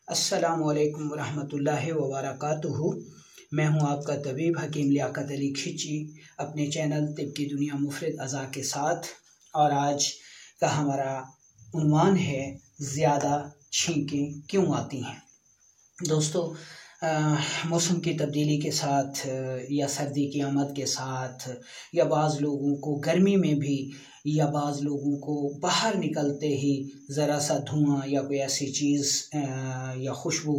अस्सलामुअलैकुम वरहमतुल्लाहि वबरकातुहू। मैं हूं आपका तबीब हकीम लियाकत अली खिची अपने चैनल तिब की दुनिया मुफरद अज़ा के साथ। और आज का हमारा उन्वान है ज़्यादा छींकें क्यों आती हैं। दोस्तों, मौसम की तब्दीली के साथ या सर्दी की आमद के साथ या बाज़ लोगों को गर्मी में भी या बाज़ लोगों को बाहर निकलते ही ज़रा सा धुआं या कोई ऐसी चीज़ या खुशबू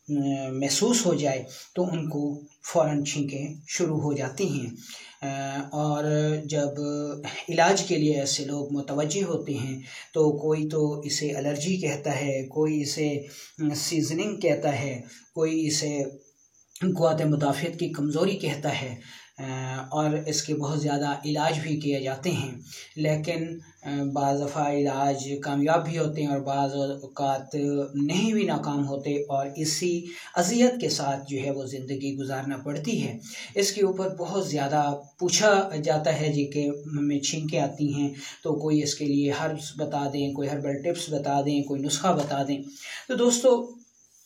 महसूस हो जाए तो उनको फ़ौरन छींकें शुरू हो जाती हैं। और जब इलाज के लिए ऐसे लोग मुतवज्जे होते हैं तो कोई तो इसे एलर्जी कहता है, कोई इसे सीजनिंग कहता है, कोई इसे क़ुव्वत मुदाफ़ियत की कमज़ोरी कहता है। और इसके बहुत ज़्यादा इलाज भी किए जाते हैं, लेकिन बाज़ दफ़ा इलाज कामयाब भी होते हैं और बाज़ औक़ात नहीं भी नाकाम होते और इसी अज़ियत के साथ जो है वो ज़िंदगी गुजारना पड़ती है। इसके ऊपर बहुत ज़्यादा पूछा जाता है जी कि हमें छींकें आती हैं तो कोई इसके लिए हर्ब्स बता दें, कोई हर्बल टिप्स बता दें, कोई नुस्खा बता दें। तो दोस्तों,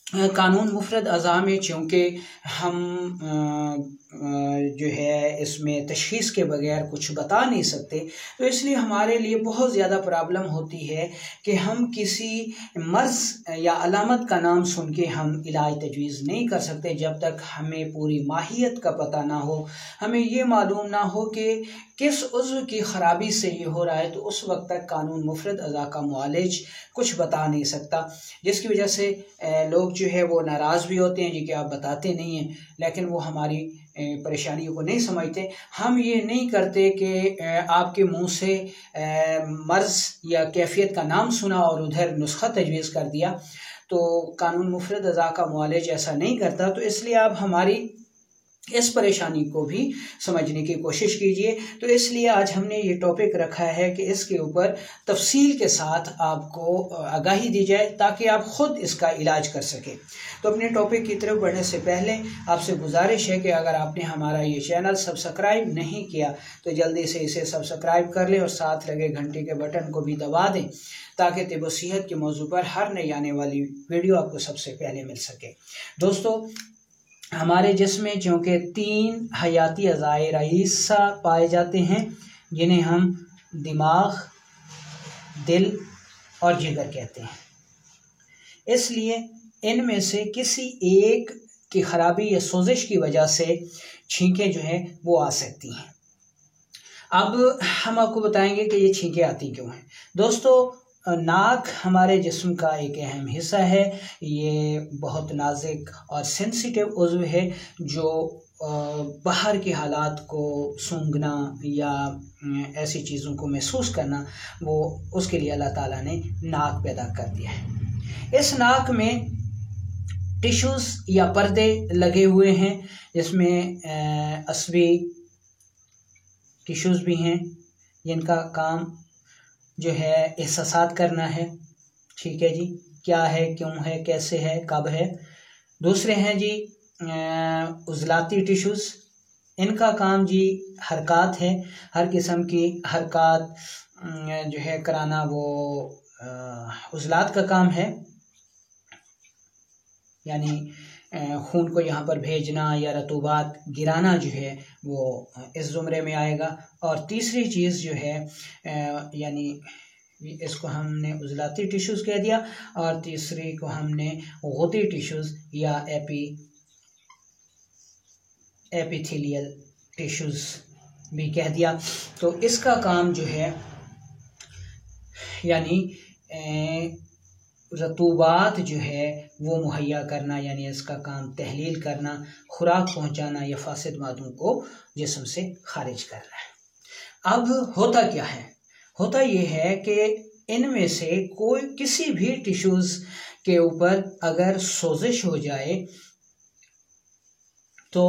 कानून मुफरद अज़ा में चूँकि हम जो है इसमें तशख़ीस के बगैर कुछ बता नहीं सकते, तो इसलिए हमारे लिए बहुत ज़्यादा प्रॉब्लम होती है कि हम किसी मर्ज़ या अलामत का नाम सुन के हम इलाज तजवीज़ नहीं कर सकते जब तक हमें पूरी माहियत का पता ना हो, हमें ये मालूम ना हो कि किस उज़्व की ख़राबी से ये हो रहा है। तो उस वक्त तक कानून मुफरद अज़ा का मुआलिज कुछ बता नहीं सकता, जिसकी वजह से लोग जो है वो नाराज़ भी होते हैं जी कि आप बताते नहीं हैं, लेकिन वो हमारी परेशानियों को नहीं समझते। हम ये नहीं करते कि आपके मुंह से मर्ज़ या कैफियत का नाम सुना और उधर नुस्खा तजवीज़ कर दिया। तो कानून मुफरद अज़ा का मुआलिज ऐसा नहीं करता। तो इसलिए आप हमारी इस परेशानी को भी समझने की कोशिश कीजिए। तो इसलिए आज हमने ये टॉपिक रखा है कि इसके ऊपर तफसील के साथ आपको आगाही दी जाए ताकि आप ख़ुद इसका इलाज कर सकें। तो अपने टॉपिक की तरफ बढ़ने से पहले आपसे गुजारिश है कि अगर आपने हमारा ये चैनल सब्सक्राइब नहीं किया तो जल्दी से इसे सब्सक्राइब कर लें और साथ लगे घंटे के बटन को भी दबा दें ताकि तिब व सेहत के मौजू पर हर नई आने वाली वीडियो आपको सबसे पहले मिल सके। दोस्तों, हमारे जिस्म में चूँकि 3 हयाती अज़ाए रईसा पाए जाते हैं जिन्हें हम दिमाग, दिल और जिगर कहते हैं। इसलिए इनमें से किसी एक की ख़राबी या सोजिश की वजह से छींकें जो हैं वो आ सकती हैं। अब हम आपको बताएंगे कि ये छींकें आती क्यों हैं। दोस्तों, नाक हमारे जिस्म का एक अहम हिस्सा है। ये बहुत नाजुक और सेंसिटिव उज़्व है जो बाहर के हालात को सूंघना या ऐसी चीज़ों को महसूस करना, वो उसके लिए अल्लाह ताला ने नाक पैदा कर दिया है। इस नाक में टिश्यूज़ या पर्दे लगे हुए हैं जिसमें असबी टिश्यूज़ भी हैं जिनका काम जो है एहसासात करना है। ठीक है जी, क्या है, क्यों है, कैसे है, कब है। दूसरे हैं जी उज़लाती टिश्यूज़, इनका काम जी हरकत है, हर किस्म की हरकत जो है कराना, वो उज़लात का काम है, यानी खून को यहाँ पर भेजना या रतूबात गिराना जो है वो इस ज़ुमरे में आएगा। और तीसरी चीज़ जो है यानी इसको हमने उज़लाती टिश्यूज़ कह दिया और तीसरी को हमने गुदी टिश्यूज़ या एपिथेलियल टिश्यूज़ भी कह दिया। तो इसका काम जो है यानी रतूबात जो है वो मुहैया करना, यानी इसका काम तहलील करना, खुराक पहुंचाना या फासिद मादों को जिस्म से खारिज करना है। अब होता क्या है, होता ये है कि इनमें से कोई किसी भी टिश्यूज़ के ऊपर अगर सोजिश हो जाए तो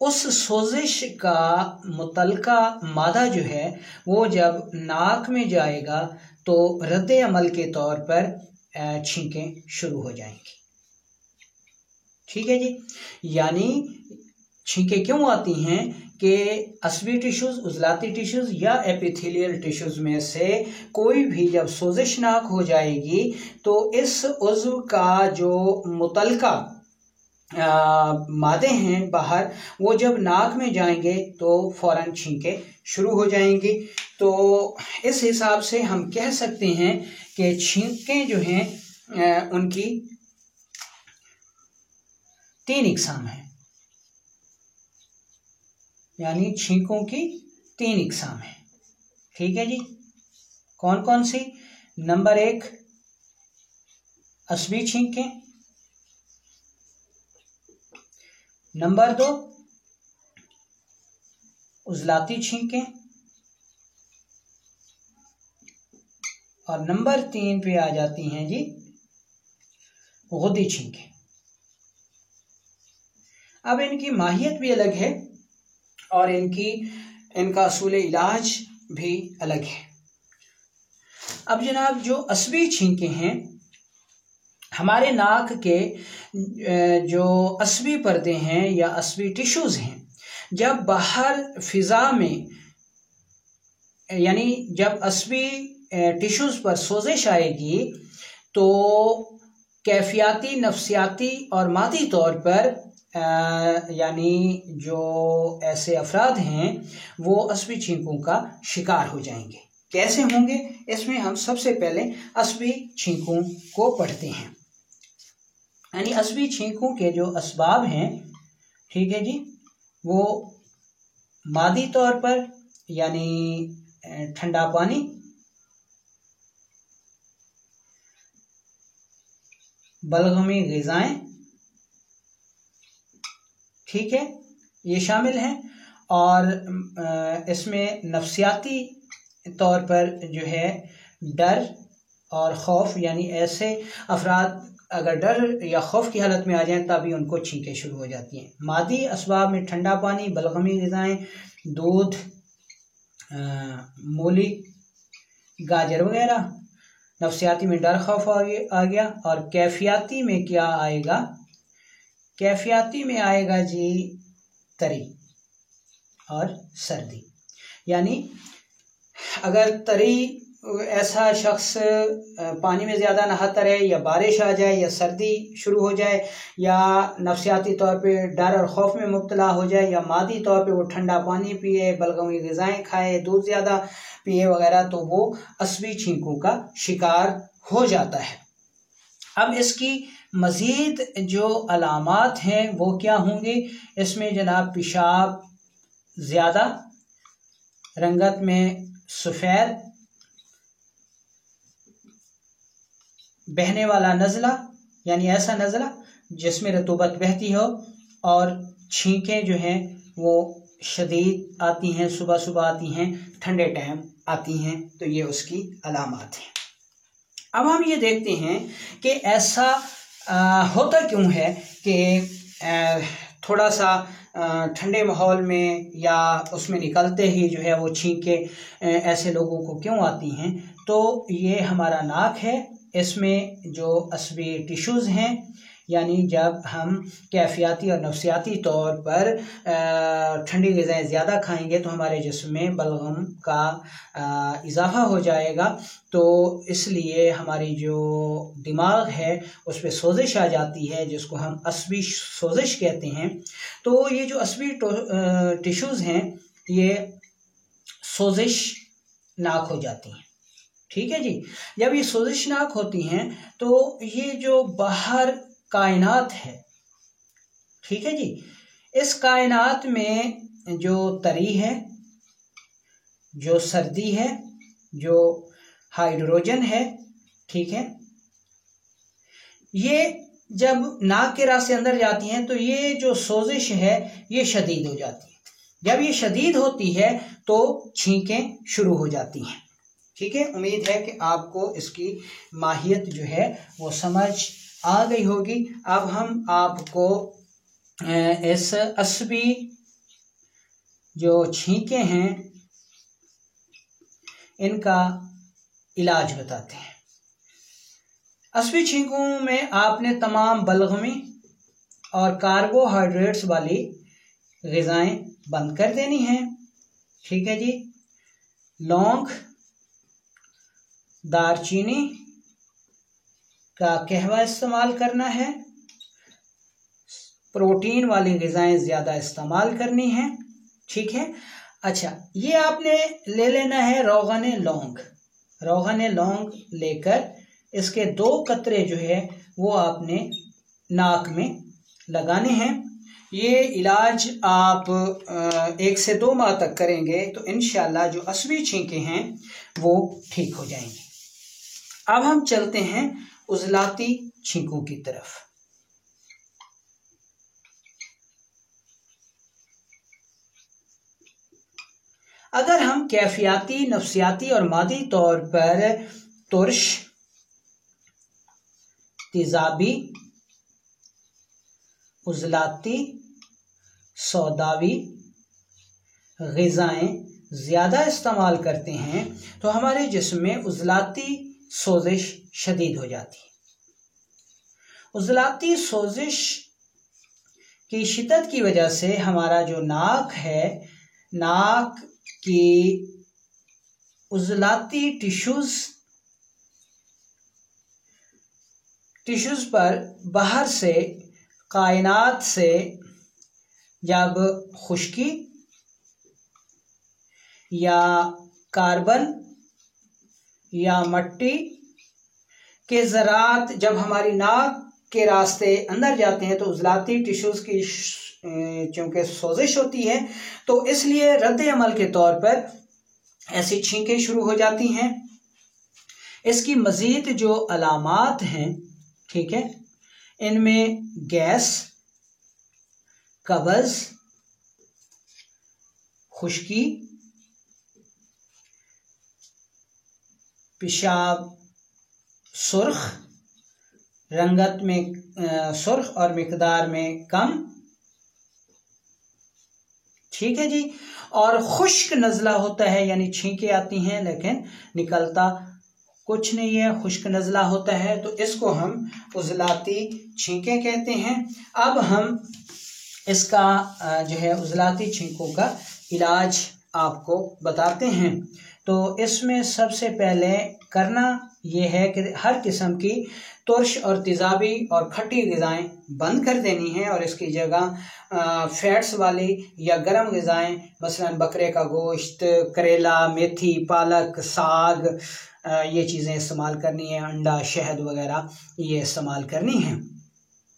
उस सोजिश का मुतलका मादा जो है वो जब नाक में जाएगा तो रद्द अमल के तौर पर छींकें शुरू हो जाएंगी। ठीक है जी, यानी छींकें क्यों आती हैं कि असबी टिश्यूज़, उजलाती टिश्यूज़ या एपिथेलियल टिश्यूज़ में से कोई भी जब सोजिशनाक हो जाएगी तो इस उज़्व का जो मुतलका मादे हैं बाहर, वो जब नाक में जाएंगे तो फ़ौरन छींकें शुरू हो जाएंगी। तो इस हिसाब से हम कह सकते हैं कि छींकें जो हैं उनकी 3 इकसाम हैं, यानी छींकों की 3 इकसाम है। ठीक है जी, कौन कौन सी? नंबर 1 असबी छींकें, नंबर 2 उजलाती छींकें, और नंबर 3 पे आ जाती हैं जी गुद्दी छींकें। अब इनकी माहियत भी अलग है और इनका असूल इलाज भी अलग है। अब जनाब, जो असबी छींकें हैं, हमारे नाक के जो असबी पर्दे हैं या असबी टिश्यूज़ हैं, जब बाहर फिज़ा में, यानी जब असबी टिश्यूज़ पर सोजिश आएगी तो कैफियाती, नफ्सियाती और मादी तौर पर यानी जो ऐसे अफराद हैं वो असबी छींकों का शिकार हो जाएंगे। कैसे होंगे? इसमें हम सबसे पहले असबी छींकों को पढ़ते हैं। यानी असबी छींकों के जो असबाब हैं, ठीक है जी, वो मादी तौर पर यानी ठंडा पानी, बलगमी ग़िज़ाएं, ठीक है, ये शामिल हैं। और इसमें नफ्सियाती तौर पर जो है डर और खौफ, यानी ऐसे अफराद अगर डर या खौफ की हालत में आ जाएं तभी उनको छींकें शुरू हो जाती हैं। मादी असबाब में ठंडा पानी, बलगमी ग़िज़ाएं, दूध, मूली, गाजर वगैरह। नफ्सियाती में डर खौफ आ गया। और कैफियाती में क्या आएगा? कैफियाती में आएगा जी तरी और सर्दी। यानी अगर तरी, ऐसा शख्स पानी में ज़्यादा नहाता रहे या बारिश आ जाए या सर्दी शुरू हो जाए या नफ्सियाती तौर पे डर और खौफ में मुब्तला हो जाए या मादी तौर पे वो ठंडा पानी पिए, बलगमी ग़िज़ाएं खाए, दूध ज़्यादा पिए वगैरह, तो वो असबी छींकों का शिकार हो जाता है। अब इसकी मज़ीद जो अलामात हैं वो क्या होंगे? इसमें जनाब पेशाब ज़्यादा, रंगत में सफ़ेद, बहने वाला नज़ला, यानी ऐसा नज़ला जिसमें रतूबत बहती हो, और छींकें जो हैं वो शदीद आती हैं, सुबह सुबह आती हैं, ठंडे टाइम आती हैं। तो ये उसकी अलामात हैं। अब हम ये देखते हैं कि ऐसा होता क्यों है कि थोड़ा सा ठंडे माहौल में या उसमें निकलते ही जो है वो छींकें ऐसे लोगों को क्यों आती हैं? तो ये हमारा नाक है, इसमें जो असबी टिश्यूज़ हैं, यानी जब हम कैफियाती और नफ्सियाती तौर पर ठंडी ग़िज़ाएं ज़्यादा खाएंगे तो हमारे जिस्म में बलगम का इजाफ़ा हो जाएगा। तो इसलिए हमारी जो दिमाग है उस पर सोजिश आ जाती है, जिसको हम असबी सोजिश कहते हैं। तो ये जो असबी टिश्यूज़ हैं ये सोजिश नाक हो जाती हैं। ठीक है जी, जब ये सोजिशनाक होती हैं तो ये जो बाहर कायनात है, ठीक है जी, इस कायनात में जो तरी है, जो सर्दी है, जो हाइड्रोजन है, ठीक है, ये जब नाक के रास्ते अंदर जाती हैं तो ये जो सोजिश है ये शदीद हो जाती है। जब ये शदीद होती है तो छींकें शुरू हो जाती हैं। ठीक है, उम्मीद है कि आपको इसकी माहियत जो है वो समझ आ गई होगी। अब हम आपको इस असबी जो छींकें हैं इनका इलाज बताते हैं। असबी छींकों में आपने तमाम बलगमी और कार्बोहाइड्रेट्स वाली ग़िज़ाएँ बंद कर देनी हैं। ठीक है जी। लौंग, दालचीनी का कहवा इस्तेमाल करना है। प्रोटीन वाली ग़िज़ाएँ ज़्यादा इस्तेमाल करनी हैं। ठीक है। अच्छा, ये आपने ले लेना है रोग़न लौंग। रोग़न लौंग लेकर इसके 2 कतरे जो है वो आपने नाक में लगाने हैं। ये इलाज आप 1 से 2 माह तक करेंगे तो इंशाल्लाह जो असली छींके हैं वो ठीक हो जाएंगे। अब हम चलते हैं उजलाती छींकों की तरफ। अगर हम कैफियाती, नफ्सियाती और मादी तौर पर तुर्श, तेज़ाबी, उजलाती, सौदावी ग़िज़ाएँ ज़्यादा इस्तेमाल करते हैं तो हमारे जिस्म में उजलाती सोजिश शदीद हो जाती है। उजलाती सोजिश की शिद्दत की वजह से हमारा जो नाक है, नाक की उजलाती टिश्यूज़ पर बाहर से, कायनात से जब खुश्की या कार्बन या मिट्टी के ज़रात जब हमारी नाक के रास्ते अंदर जाते हैं तो उजलाती टिश्यूज़ की चूँकि सोजिश होती है तो इसलिए रद्द अमल के तौर पर ऐसी छींकें शुरू हो जाती हैं। इसकी मज़ीद जो अलामात हैं, ठीक है, इनमें गैस, कब्ज़, खुश्की, पेशाब सुर्ख, रंगत में सुर्ख और मिकदार में कम, ठीक है जी, और खुश्क नज़ला होता है, यानी छींकें आती हैं लेकिन निकलता कुछ नहीं है, खुश्क नज़ला होता है, तो इसको हम उजलाती छींकें कहते हैं। अब हम इसका जो है उजलाती छींकों का इलाज आपको बताते हैं। तो इसमें सबसे पहले करना ये है कि हर किस्म की तुर्श और तेज़ाबी और खट्टी ग़िज़ाएँ बंद कर देनी हैं और इसकी जगह फैट्स वाली या गर्म ग़िज़ाएँ मसलन बकरे का गोश्त, करेला, मेथी, पालक, साग, ये चीज़ें इस्तेमाल करनी है। अंडा, शहद वगैरह ये इस्तेमाल करनी है।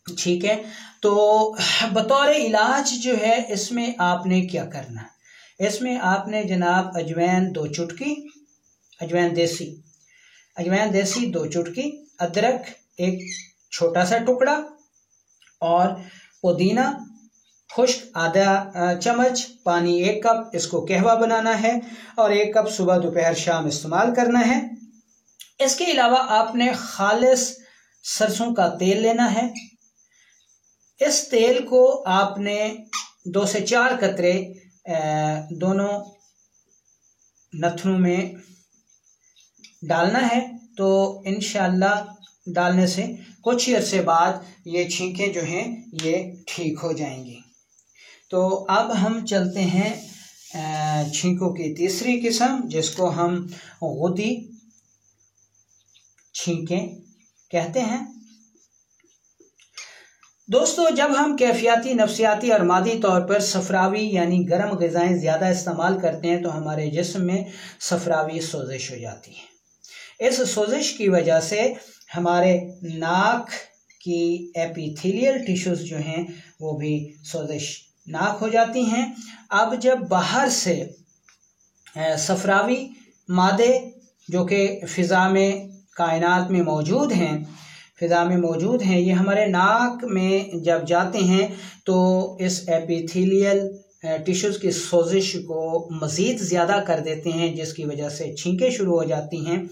ठीक है। तो बतौर इलाज जो है इसमें आपने क्या करना है, इसमें आपने जनाब अजवैन 2 चुटकी, अजवैन देसी 2 चुटकी, अदरक 1 छोटा सा टुकड़ा और पुदीना खुश्क आधा चम्मच, पानी 1 कप, इसको कहवा बनाना है और 1 कप सुबह दोपहर शाम इस्तेमाल करना है। इसके अलावा आपने खालिस सरसों का तेल लेना है। इस तेल को आपने 2 से 4 कतरे दोनों नथनों में डालना है। तो इंशाअल्लाह डालने से कुछ ही अरसे बाद ये छींकें जो हैं ये ठीक हो जाएंगी। तो अब हम चलते हैं छींकों की तीसरी किस्म जिसको हम गुदी छींकें कहते हैं। दोस्तों, जब हम कैफियाती, नफ्सियाती और मादी तौर पर सफरावी यानी गर्म ग़िज़ाएँ ज़्यादा इस्तेमाल करते हैं तो हमारे जिस्म में सफरावी सोजिश हो जाती है। इस सोजिश की वजह से हमारे नाक की एपिथेलियल टिश्यूज़ जो हैं वो भी सोजिशनाक हो जाती हैं। अब जब बाहर से सफरावी मादे जो कि फ़िज़ा में, कायनात में मौजूद हैं, ये हमारे नाक में जब जाते हैं तो इस एपिथेलियल टिश्यूज़ की सोजिश को मज़ीद ज़्यादा कर देते हैं जिसकी वजह से छींकें शुरू हो जाती हैं।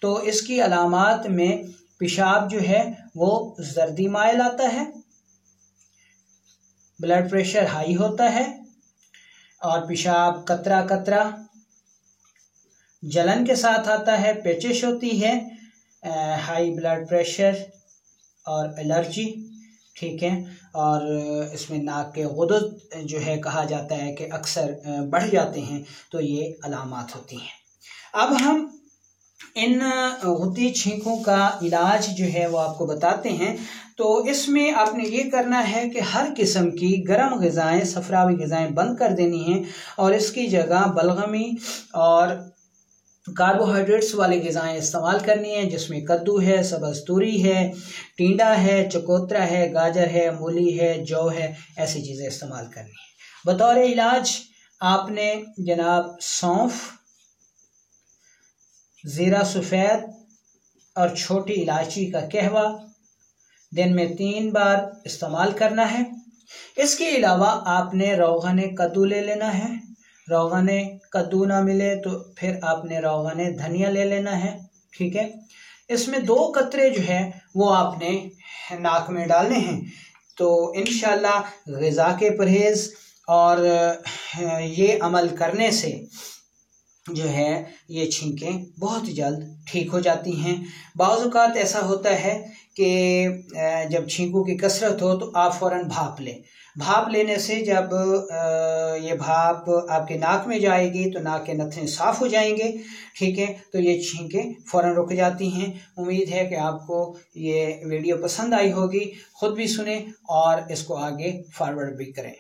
तो इसकी अलामात में पेशाब जो है वो जर्दी माइल आता है, ब्लड प्रेशर हाई होता है और पेशाब कतरा कतरा जलन के साथ आता है, पेचिश होती है, हाई ब्लड प्रेशर और एलर्जी, ठीक है। और इसमें नाक के गुदद जो है कहा जाता है कि अक्सर बढ़ जाते हैं, तो ये अलामात होती हैं। अब हम इन गुद्दी छींकों का इलाज जो है वो आपको बताते हैं। तो इसमें आपने ये करना है कि हर किस्म की गर्म ग़िज़ाएँ, सफ़रावी ग़िज़ाएँ बंद कर देनी हैं और इसकी जगह बलगमी और कार्बोहाइड्रेट्स वाली ग़िज़ाएँ इस्तेमाल करनी है, जिसमें कद्दू है, सब्ज़ तूरी है, टिंडा है, चकोतरा है, गाजर है, मूली है, जौ है, ऐसी चीज़ें इस्तेमाल करनी है। बतौर इलाज आपने जनाब सौंफ, ज़ीरा सफ़ेद और छोटी इलायची का कहवा दिन में 3 बार इस्तेमाल करना है। इसके अलावा आपने रोग़न कद्दू ले लेना है। रोग़न कद्दू ना मिले तो फिर आपने रोग़न धनिया ले लेना है, ठीक है। इसमें 2 कतरे जो है वो आपने नाक में डालने हैं। तो इंशाअल्लाह ग़िज़ा के परहेज़ और ये अमल करने से जो है ये छींकें बहुत जल्द ठीक हो जाती हैं। बाज़ औक़ात ऐसा होता है कि जब छींकों की कसरत हो तो आप फ़ौरन भाप लें। भाप लेने से जब ये भाप आपके नाक में जाएगी तो नाक के नथने साफ़ हो जाएंगे, ठीक है। तो ये छींकें फ़ौरन रुक जाती हैं। उम्मीद है कि आपको ये वीडियो पसंद आई होगी। ख़ुद भी सुने और इसको आगे फॉरवर्ड भी करें।